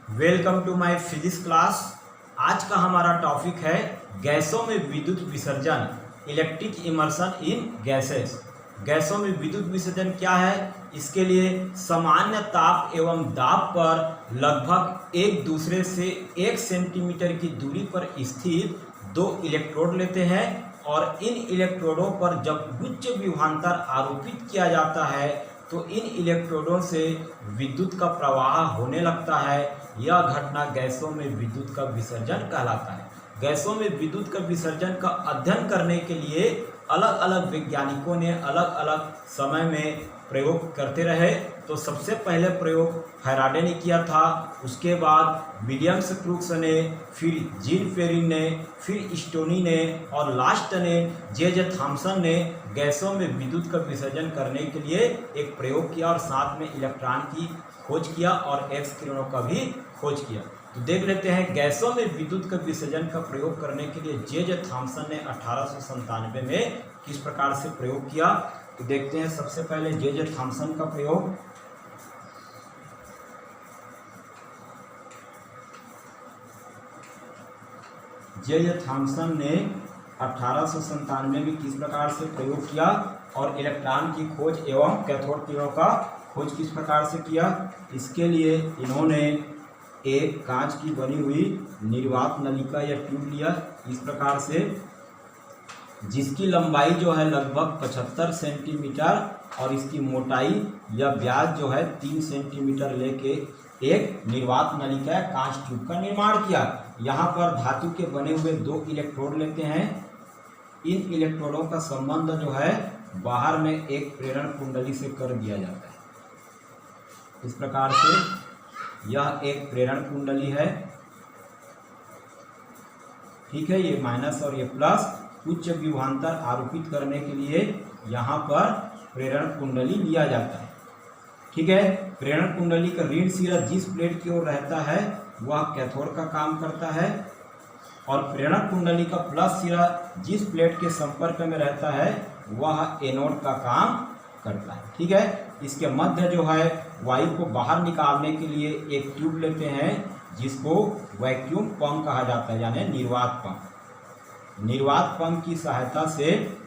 Welcome to my physics class. आज का हमारा टॉपिक है गैसों में विद्युत विसर्जन, इलेक्ट्रिक इमर्शन इन गैसेस। गैसों में विद्युत विसर्जन क्या है? इसके लिए सामान्य ताप एवं दाब पर लगभग एक दूसरे से 1 सेंटीमीटर की दूरी पर स्थित 2 इलेक्ट्रोड लेते हैं और इन इलेक्ट्रोडों पर जब उच्च विभवांतर आरोपित किया जाता है तो इन इलेक्ट्रोडों से विद्युत का प्रवाह होने लगता है। यह घटना गैसों में विद्युत का विसर्जन कहलाता है। गैसों में विद्युत का विसर्जन का अध्ययन करने के लिए अलग अलग वैज्ञानिकों ने अलग अलग समय में प्रयोग करते रहे। तो सबसे पहले प्रयोग फैराडे ने किया था, उसके बाद विलियम्स क्रूक्स ने, फिर जीन फेरिन ने, फिर स्टोनी ने और लास्ट ने जे थॉमसन ने गैसों में विद्युत का विसर्जन करने के लिए एक प्रयोग किया और साथ में इलेक्ट्रॉन की खोज किया और एक्स किरणों का भी खोज किया। तो देख लेते हैं गैसों में विद्युत का विसर्जन का प्रयोग करने के लिए जे थॉमसन ने 1897 में किस प्रकार से प्रयोग किया। तो देखते हैं सबसे पहले जे थॉमसन का प्रयोग। जे थॉमसन ने 1897 में किस प्रकार से प्रयोग किया और इलेक्ट्रॉन की खोज एवं कैथोड किरणों का खोज किस प्रकार से किया। इसके लिए इन्होंने एक कांच की बनी हुई निर्वात नलिका या ट्यूब लिया इस प्रकार से, जिसकी लंबाई जो है लगभग 75 सेंटीमीटर और इसकी मोटाई या व्यास जो है 3 सेंटीमीटर लेके एक निर्वात नलिका या कांच ट्यूब का निर्माण किया। यहाँ पर धातु के बने हुए 2 इलेक्ट्रोड लेते हैं। इन इलेक्ट्रोडों का संबंध जो है बाहर में एक प्रेरण कुंडली से कर दिया जाता है। इस प्रकार से यह एक प्रेरण कुंडली है, ठीक है। ये माइनस और ये प्लस उच्च विभवांतर आरोपित करने के लिए यहाँ पर प्रेरण कुंडली लिया जाता है, ठीक है। प्रेरण कुंडली का ऋण सिरा जिस प्लेट की ओर रहता है वह कैथोड का काम करता है और प्रेरण कुंडली का प्लस सिरा जिस प्लेट के संपर्क में रहता है वह एनोड का काम करता है, ठीक है। इसके मध्य जो है वायु को बाहर निकालने के लिए एक ट्यूब लेते हैं जिसको वैक्यूम पंप कहा जाता है, यानी निर्वात पंप। निर्वात पंप की सहायता से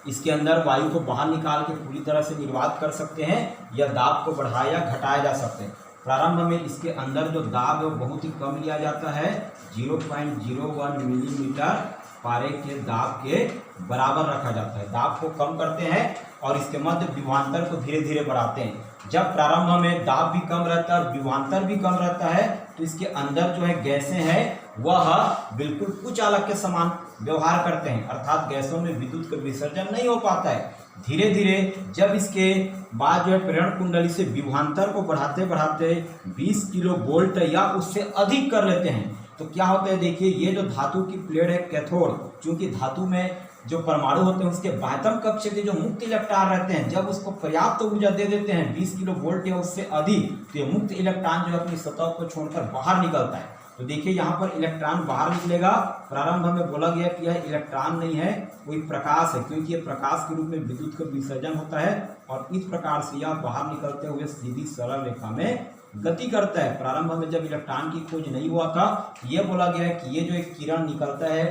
इसके अंदर वायु को बाहर निकाल के पूरी तरह से निर्वात कर सकते हैं या दाब को बढ़ाया या घटाया जा सकते हैं। प्रारंभ में इसके अंदर जो दाब है वो बहुत ही कम लिया जाता है, 0.01 मिलीमीटर पारे के दाब के बराबर रखा जाता है। दाब को कम करते हैं और इसके मध्य विभवांतर को धीरे धीरे बढ़ाते हैं। जब प्रारंभ में दाब भी कम रहता है और विभवांतर भी कम रहता है तो इसके अंदर जो है गैसें हैं वह बिल्कुल कुछ अलग के समान व्यवहार करते हैं, अर्थात गैसों में विद्युत का विसर्जन नहीं हो पाता है। धीरे धीरे जब इसके बाद जो है प्रेरण कुंडली से विभवांतर को बढ़ाते बढ़ाते 20 किलो वोल्ट या उससे अधिक कर लेते हैं तो क्या होता है, देखिए ये जो धातु की प्लेट है कैथोड, क्योंकि धातु में जो परमाणु होते हैं उसके बाह्यतम कक्ष के जो मुक्त इलेक्ट्रॉन रहते हैं जब उसको पर्याप्त ऊर्जा दे देते हैं 20 किलो वोल्ट या उससे अधिक तो ये मुक्त इलेक्ट्रॉन जो है अपनी सतह को छोड़कर बाहर निकलता है। तो देखिए यहाँ पर इलेक्ट्रॉन बाहर निकलेगा। प्रारंभ में बोला गया कि यह इलेक्ट्रॉन नहीं है, कोई प्रकाश है, क्योंकि ये प्रकाश के रूप में विद्युत का विसर्जन होता है और इस प्रकार से यह बाहर निकलते हुए सीधी सरल रेखा में गति करता है। प्रारंभ में जब इलेक्ट्रॉन की खोज नहीं हुआ था ये बोला गया है कि ये जो एक किरण निकलता है,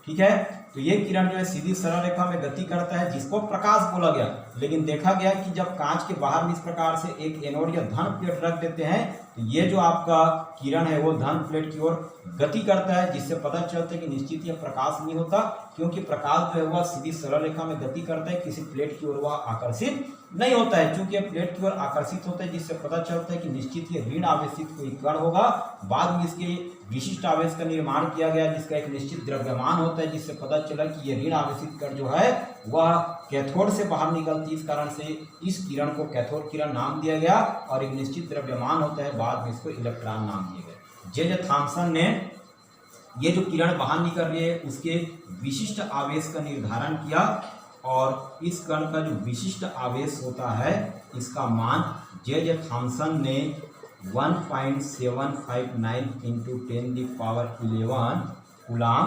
ठीक है, तो ये किरण जो है सीधी सरल रेखा में गति करता है जिसको प्रकाश बोला गया। लेकिन देखा गया कि जब कांच के बाहर में इस प्रकार से एक एनोड या धन प्लेट रख देते हैं तो ये जो आपका किरण है वो धन प्लेट की ओर गति करता है, जिससे पता चलता है कि निश्चित यह प्रकाश नहीं होता, क्योंकि प्रकाश जो है वह सीधी सरल रेखा में गति करता है, किसी प्लेट की ओर वह आकर्षित नहीं होता है। चूंकि यह प्लेट की ओर आकर्षित होता है जिससे पता चलता है कि निश्चित ये ऋण आवेशित कोई कण होगा। बाद में इसके विशिष्ट आवेश का निर्माण किया गया जिसका एक निश्चित द्रव्यमान होता है, जिससे पता चला कि ये ऋण आवेशित कण जो है वह कैथोड से बाहर निकलती है। इस कारण से इस किरण को कैथोड किरण नाम दिया गया और एक निश्चित द्रव्यमान होता है, बाद में इसको इलेक्ट्रॉन नाम दिया गया। जे थॉमसन ने ये जो किरण बाहर निकल रही है उसके विशिष्ट आवेश का निर्धारण किया और इस कण का जो विशिष्ट आवेश होता है इसका मान जे थॉमसन ने 1.759 × 10⁻11 कूलाम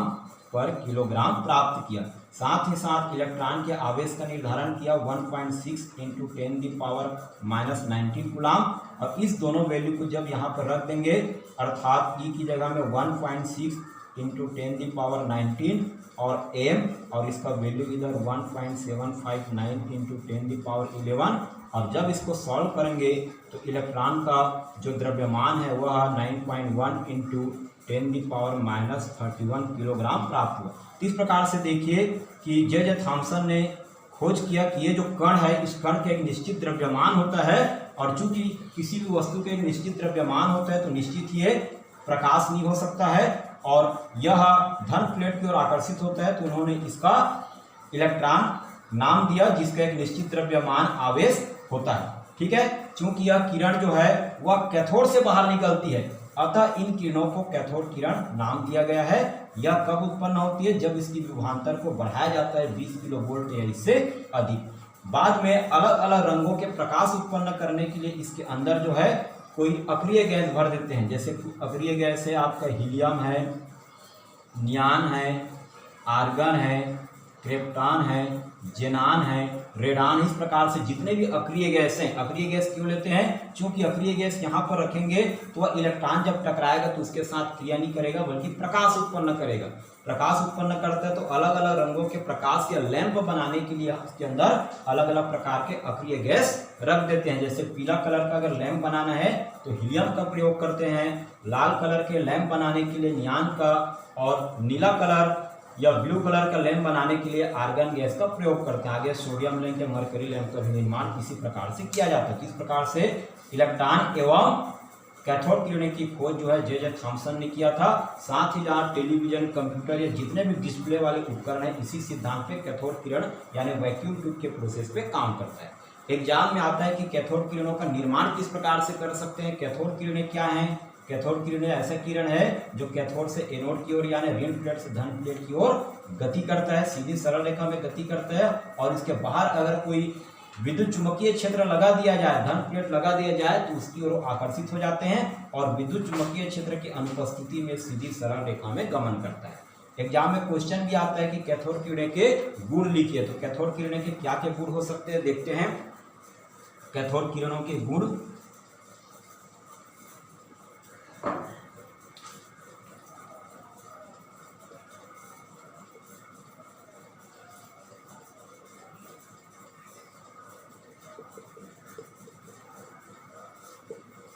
पर किलोग्राम प्राप्त किया। साथ ही साथ इलेक्ट्रॉन के आवेश का निर्धारण किया 1.6 इंटू 10⁻⁻19 कूलाम। और इस दोनों वैल्यू को जब यहाँ पर रख देंगे, अर्थात ई की जगह में 1.6 इंटू 10⁻19 और एम, और इसका वैल्यू इधर 1.759 इंटू 10⁻11। और जब इसको सॉल्व करेंगे तो इलेक्ट्रॉन का जो द्रव्यमान है वह 9.1 इंटू 10⁻31 किलोग्राम प्राप्त हुआ। तो इस प्रकार से देखिए कि जे थॉम्सन ने खोज किया कि ये जो कण है, इस कण का एक निश्चित द्रव्यमान होता है, और चूंकि किसी भी वस्तु के एक निश्चित द्रव्यमान होता है तो निश्चित ही ये प्रकाश नहीं हो सकता है, और यह धन प्लेट की ओर आकर्षित होता है। तो उन्होंने इसका इलेक्ट्रॉन नाम दिया जिसका एक निश्चित द्रव्यमान आवेश होता है। ठीक है, चूंकि यह किरण जो है वह कैथोड से बाहर निकलती है, अतः इन किरणों को कैथोड किरण नाम दिया गया है। यह कब उत्पन्न होती है? जब इसकी विभवांतर को बढ़ाया जाता है 20 किलो वोल्ट या इससे अधिक। बाद में अलग अलग रंगों के प्रकाश उत्पन्न करने के लिए इसके अंदर जो है कोई अक्रिय गैस भर देते हैं। जैसे अक्रिय गैस है आपका हीलियम है, नियान है, आर्गन है, क्रिप्टॉन है, जेनान है, रेडान। इस प्रकार से जितने भी अक्रिय गैस हैं, अक्रिय गैस क्यों लेते हैं? क्योंकि अक्रिय गैस यहाँ पर रखेंगे तो वह इलेक्ट्रॉन जब टकराएगा तो उसके साथ क्रिया नहीं करेगा बल्कि प्रकाश उत्पन्न करेगा। प्रकाश उत्पन्न करता है तो अलग अलग रंगों के प्रकाश या लैंप बनाने के लिए उसके अंदर अलग अलग प्रकार के अक्रिय गैस रख देते हैं। जैसे पीला कलर का अगर लैंप बनाना है तो हीलियम का प्रयोग करते हैं, लाल कलर के लैंप बनाने के लिए नियान का, और नीला कलर या ब्लू कलर का लैंप बनाने के लिए आर्गन गैस का प्रयोग करते हैं। आगे सोडियम लैंप या मरकरी लैंप का भी निर्माण इसी प्रकार से किया जाता है। इस प्रकार से इलेक्ट्रॉन एवं कैथोड किरणें की खोज जो है जे थॉम्सन ने किया था। साथ ही जहाँ टेलीविजन, कंप्यूटर या जितने भी डिस्प्ले वाले उपकरण हैं, इसी सिद्धांत पे कैथोड किरण यानी वैक्यूम ट्यूब के प्रोसेस पे काम करता है। एग्जाम में आता है कि कैथोड किरणों का निर्माण किस प्रकार से कर सकते हैं। कैथोड किरणें क्या हैं? कैथोड किरणें ऐसा किरण है जो कैथोड से एनोड की ओर यानी ऋण प्लेट से धन प्लेट की ओर गति करता है, सीधी सरल रेखा में गति करता है। और इसके बाहर अगर कोई विद्युत चुंबकीय क्षेत्र लगा दिया जाए, धन प्लेट लगा दिया जाए, तो उसकी ओर आकर्षित हो जाते हैं और विद्युत चुंबकीय क्षेत्र की अनुपस्थिति में सीधी सरल रेखा में गमन करता है। एग्जाम में क्वेश्चन भी आता है कि कैथोड किरणें के गुण लिखिए। तो कैथोड किरणें के क्या क्या गुण हो सकते हैं देखते हैं। कैथोड किरणों के गुण,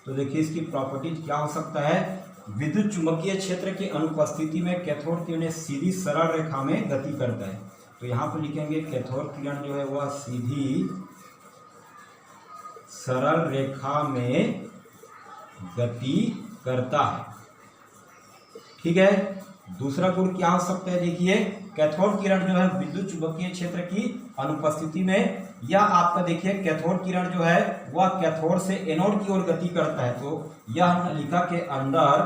तो देखिए इसकी प्रॉपर्टीज क्या हो सकता है। विद्युत चुंबकीय क्षेत्र की अनुपस्थिति में कैथोड किरणें सीधी सरल रेखा में गति करता है। तो यहाँ पर लिखेंगे कैथोड किरण जो है वह सीधी सरल रेखा में गति करता है। ठीक है, दूसरा गुण क्या हो सकता है देखिए, कैथोड किरण जो है विद्युत चुंबकीय क्षेत्र की अनुपस्थिति में, या आपका देखिए कैथोड किरण जो है वह कैथोड से एनोड की ओर गति करता है। तो यह नलिका के अंदर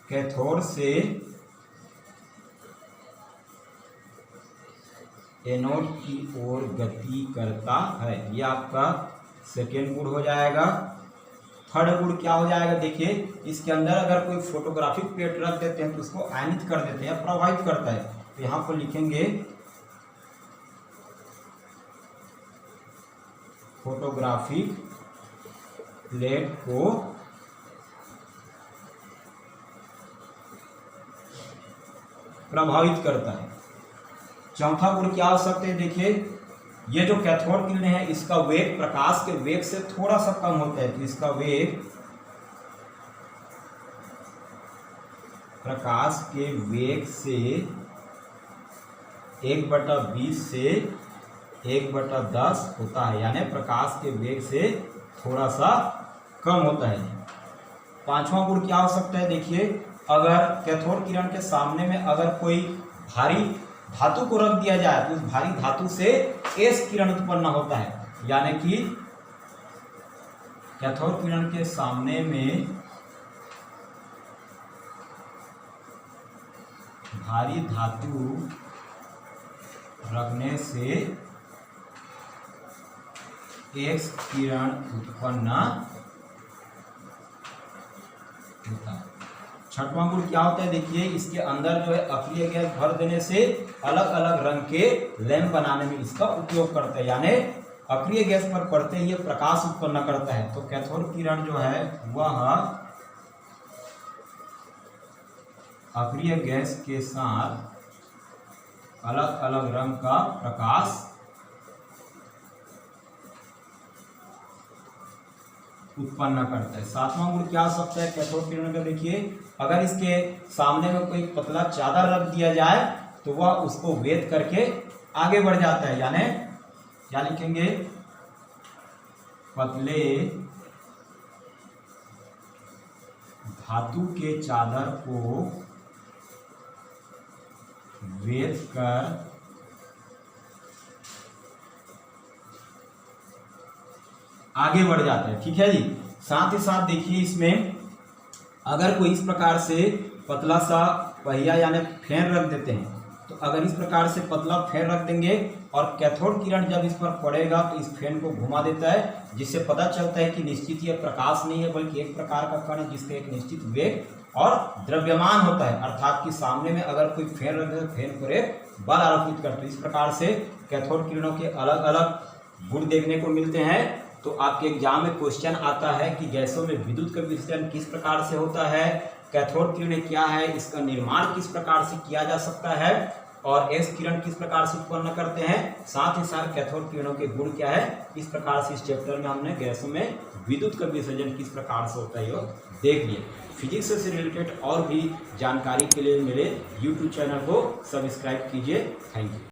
कैथोड से एनोड की ओर गति करता है। यह आपका सेकेंड गुण हो जाएगा। थर्ड गुण क्या हो जाएगा देखिए, इसके अंदर अगर कोई फोटोग्राफिक प्लेट रख देते हैं तो उसको आयनित कर देते हैं, प्रभावित करता है। तो यहाँ पर लिखेंगे फोटोग्राफिक प्लेट को प्रभावित करता है। चौथा गुण क्या हो सकते हैं देखिए, ये जो कैथोड किरणें हैं इसका वेग प्रकाश के वेग से थोड़ा सा कम होता है। तो इसका वेग प्रकाश के वेग से 1/20 से 1/10 होता है, यानी प्रकाश के वेग से थोड़ा सा कम होता है। पांचवा गुण क्या हो सकता है देखिए, अगर कैथोड किरण के सामने में अगर कोई भारी धातु को रख दिया जाए तो उस भारी धातु से एस किरण उत्पन्न होता है, यानी कि कैथोड किरण के सामने में भारी धातु रखने से एक्स किरण उत्पन्न होता है। छठवां गुण क्या होता है, देखिए इसके अंदर जो है अक्रिय गैस भर देने से अलग अलग रंग के लैंप बनाने में इसका उपयोग करते हैं, यानी अक्रिय गैस पर पड़ते ही ये प्रकाश उत्पन्न करता है। तो कैथोड किरण जो है वह अक्रिय गैस के साथ अलग अलग रंग का प्रकाश उत्पन्न करता है। सातवां गुण क्या हो सकता है कैथोड किरण का, देखिए अगर इसके सामने में कोई पतला चादर रख दिया जाए तो वह उसको वेद करके आगे बढ़ जाता है, यानी क्या लिखेंगे, पतले धातु के चादर को वेद कर आगे बढ़ जाता है। ठीक है जी। साथ ही साथ देखिए इसमें अगर कोई इस प्रकार से पतला सा पहिया यानी फैन रख देते हैं, तो अगर इस प्रकार से पतला फैन रख देंगे और कैथोड किरण जब इस पर पड़ेगा तो इस फैन को घुमा देता है, जिससे पता चलता है कि निश्चित यह प्रकाश नहीं है बल्कि एक प्रकार का कण है जिसका एक निश्चित वेग और द्रव्यमान होता है। अर्थात कि सामने में अगर कोई फैन रख दे तो फैन पर एक बल आरोपित करते हैं। इस प्रकार से कैथोड किरणों के अलग अलग गुण देखने को मिलते हैं। तो आपके एग्जाम में क्वेश्चन आता है कि गैसों में विद्युत का विसर्जन किस प्रकार से होता है, कैथोड किरणें क्या है, इसका निर्माण किस प्रकार से किया जा सकता है और एस किरण किस प्रकार से उत्पन्न करते हैं, साथ ही साथ कैथोड किरणों के गुण क्या है। इस प्रकार से इस चैप्टर में हमने गैसों में विद्युत का विसर्जन किस प्रकार से होता है ये देख लिया। फिजिक्स से रिलेटेड और भी जानकारी के लिए मेरे YouTube चैनल को सब्सक्राइब कीजिए। Thank you.